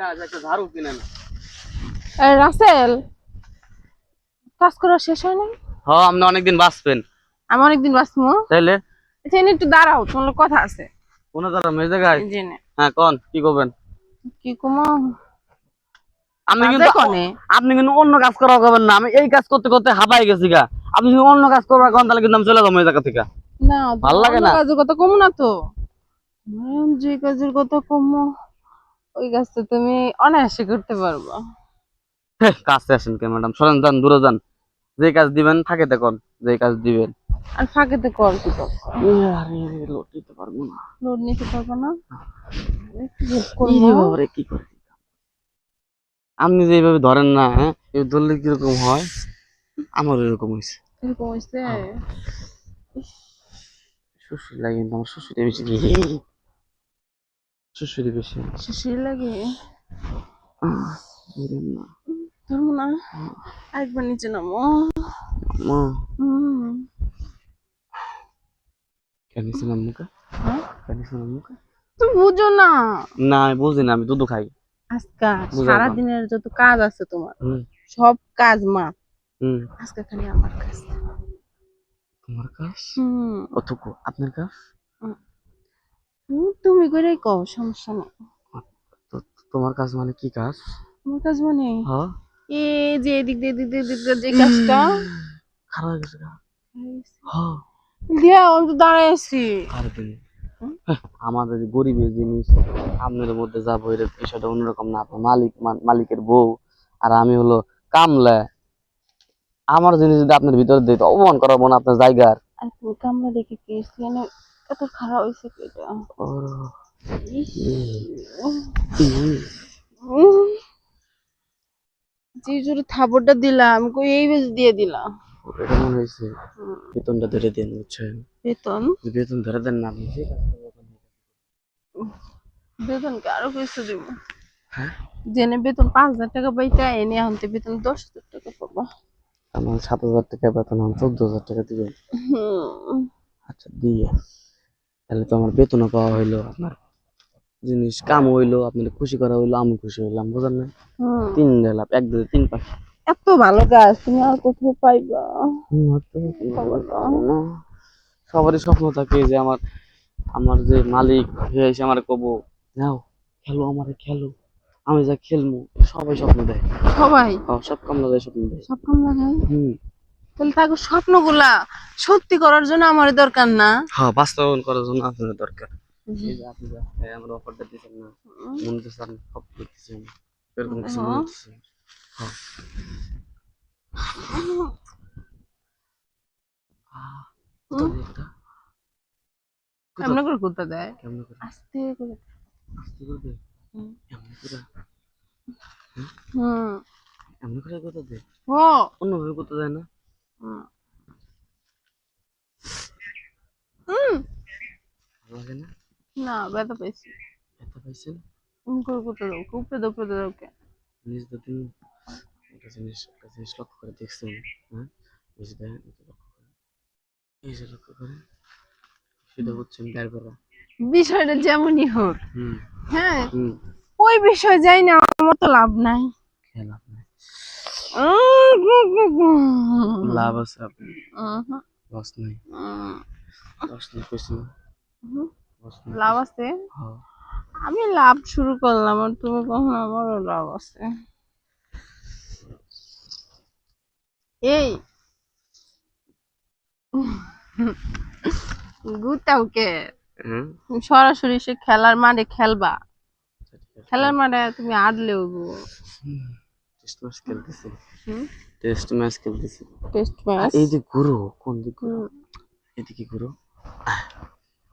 কাজ একটা ঝাড়ু কিনে না। এই রাসেল, কাজ করা শেষ হয় নাই? হ্যাঁ, আপনি অনেকদিন বাঁচবেন। আমি অনেকদিন বাঁচবো। তাইলে আচ্ছা, একটু দাঁড়াও, তোমার কথা আছে। কোন দাঁড়া মেয়ে জায়গায়? জেনে হ্যাঁ, কোন কি করবেন? কি কমো আপনি বাজে কিন্তু কনে? আপনি কিন্তু অন্য কাজ করা করবেন না। আমি এই কাজ করতে করতে হাঁপাই গেছি গা। আপনি যদি অন্য কাজ করবার কোন তাহলে কিন্তু আমি চলে যাবো এই জায়গা থেকে। না, ভাল তোমার লাগে অন্য না। কাজের কথা কমো না তো। যে কাজের কথা কমো ওই কাজটা তুমি অনায়াসে করতে পারবা। কাছে আসেন কে ম্যাডাম? সরেন, যান, দূরে যান। যে কাজ দিবেন থাকে দেখুন, যে কাজ দিবেন। আর ফাঁকেতে কর কি করবো? আরে লোড দিতে পারবো না। লোড নিতে পারবো না? বাবারে কি করে আপনি যে এইভাবে ধরেন না, হ্যাঁ, এই ধরলে কিরকম হয়? আমার এরকম হয়েছে। এরকম হয়েছে? শ্বশুর লাগে কিন্তু আমার শ্বশুরে বেশি শ্বশুরে বেশি শিশির লাগে? বুঝলেন না। ধরবো না, একবার নিচে নামো। মা হুম। কেন ছিলাম মুখে? হ্যাঁ? কেন ছিলাম মুখে? তুমি বুঝো না। না, আমি বুঝি না, আমি দুধ খাই। আজকা বুঝা কম। সারাদিনের যত কাজ আছে তোমার, হুম সব কাজ মা, হুম। আজকে খালি আমার কাজ। তোমার কাজ? হুম। অতটুকু আপনার কাজ? তুমি করেই কও, সমস্যা নেই। তো তোমার কাজ মানে কি কাজ? আমার কাজ মানে হ্যাঁ, এই যে এদিক দিয়ে যে কাজটা খারাপ হয়ে গেছে গা। হ্যাঁ, দিয়া আমি তো দাঁড়ায় আছি। আর কি? আমাদের গরিবের জিনিস আপনার মধ্যে যাবো, এর বিষয়টা অন্যরকম না। আপনার মালিকের বউ আর আমি হলো কামলা। আমার জিনিস যদি আপনার ভিতরে দিই তো অপমান করাবো না আপনার জায়গার। আর তুমি কামলা দেখে কি মানে এত খারাপ হয়েছে কি এটা? ইস, যে জোরে থাবড়টা দিলাম, কই এই বেশ দিয়ে দিলাম। এটা মনে হয়েছে বেতনটা ধরে দেন, বুঝছেন? বেতন? বেতন ধরে দেন না আপনি যে কাজ করবেন। বেতন কি আরো কিছু দিব? হ্যাঁ, জেনে বেতন 5,000 টাকা পাইতা, এনে এখন তো বেতন 10,000 টাকা পাবা। আমার 7,000 টাকা বেতন, আমার 14,000 টাকা দিবেন। হুম। আচ্ছা দিয়ে তাহলে তো আমার বেতনও পাওয়া হইলো, আপনার জিনিস কাম হইলো, আপনার খুশি করা হইলো, আমি খুশি হইলাম, বুঝলেন না? হুম। 3 লাভ, 1 2 3 5। এত ভালো কাজ তুমি আর কোথাও পাইবা? সবারই স্বপ্ন থাকে যে আমার আমার যে মালিক সে এসে আমার কব, যাও খেলো, আমারে খেলো, আমি যা খেলবো। সবাই স্বপ্ন দেয়। সবাই সব কামলা দেয়, স্বপ্ন দেয়। সব কাম লাগাই? হুম। তাহলে তাকে স্বপ্নগুলা সত্যি করার জন্য আমার দরকার না? হ্যাঁ, বাস্তবায়ন করার জন্য আপনার দরকার। এই যে আপনি যা আমার অফারটা দিচ্ছেন না, মনে হচ্ছে আপনি সব করতেছেন, এরকম কিছু মনে হচ্ছে। হ্যাঁ। কোথাও দেয় এটা? কোথাও এমন করে কোথা দেয়? কেমন করে? আস্তে করে। আস্তে করে দেয়? হুম। এমনি করে? হুম। এমনি করে কোথাও দেয়? ও। অন্যভাবে কোথাও দেয় না? হুম। হুম। ভালো লাগে না? না, ব্যথা পাইছি। ব্যথা পাইছেন? করে কোথা দাও, উপরে দাও কে? নিজ দিন একটা জিনিস লক্ষ্য করে দেখছেন? হ্যাঁ, এই যে দেখেন, এই যে লক্ষ্য করেন, এই যে লক্ষ্য করেন, সেটা হচ্ছে বের করা। বিষয়টা যেমনই হোক, হুম হ্যাঁ, হুম। ওই বিষয় যাই না, আমার মতো লাভ নাই। খেলা আপনার উম, লাভ আছে, আপনি উম, লস নাই। উম, লস নাই কইছি না? উম, লস নাই লাভ কইছি। আছে? হ্যাঁ। আমি লাভ শুরু করলাম আর তুমি কখন আমারও লাভ আছে? এই গুতাও কে? হ্যাঁ, তুমি সরাসরি সে খেলার মাঠে খেলবা? আচ্ছা, ঠিক আছে। খেলার মাঠে তুমি আদলেও টেস্ট ম্যাচ খেলতেছি। হুম, টেস্ট ম্যাচ খেলতেছি। টেস্ট আর ম্যাচ। এই যে ঘুরো, কোন দিক ঘুরো? এদিকে ঘুরো।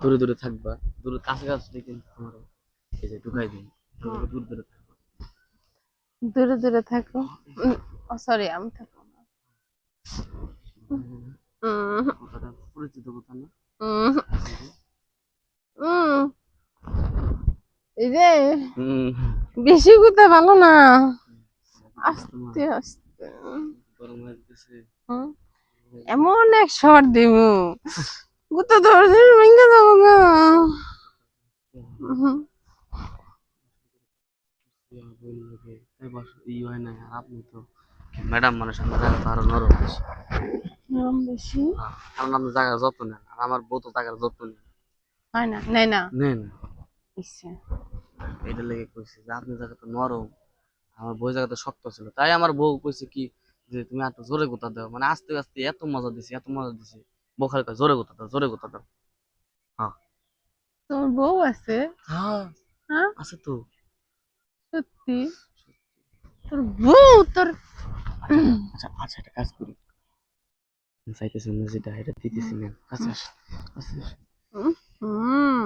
দূরে দূরে থাকবা, দূরে কাছে কাছে দেখে আমার এই যে ঢুকাই দিন। দূরে দূরে দূরে থাকবা। দূরে দূরে থাকো। সরি, আমি থাকবো না। কথাটা পরিচিত কথা না? উম, উম, এই যে হুম। বেশি গুতা ভালো না, আস্তে আস্তে। গরম হয়ে যেতেছে। হুম, এমন এক শট দিব গুতা ধরে ভেঙে যাবো গা। হুম, বললো যে এবার হয় না, আর আপনি তো ম্যাডাম মানুষ, আমার জায়গা তো আরো নরম বেশি। নরম বেশি কারণ আপনি জায়গার যত্ন নেন, আর আমার বউ তো জায়গার যত্ন নেন। হয় না, নেয় না। নেন, ইসে, এটা লেগে কইছে যে আপনি জায়গা তো নরম, আমার বউ জায়গা তো শক্ত ছিল। তাই আমার বউ কইছে কি যে তুমি একটু জোরে গোতা দাও, মানে আস্তে আস্তে এত মজা দিছি, এত মজা দিছি। বউ খালি কয় জোরে গোতা দাও, জোরে গোতা দাও। হ্যাঁ তোমার বউ আছে? হ্যাঁ হ্যাঁ, আছে তো। সত্যি? তোর বউ তোর আচ্ছা আচ্ছা, একটা কাজ করি, চাইতেছেন না যেটা এটা দিতেছি না। আচ্ছা আচ্ছা। হুম, হুম,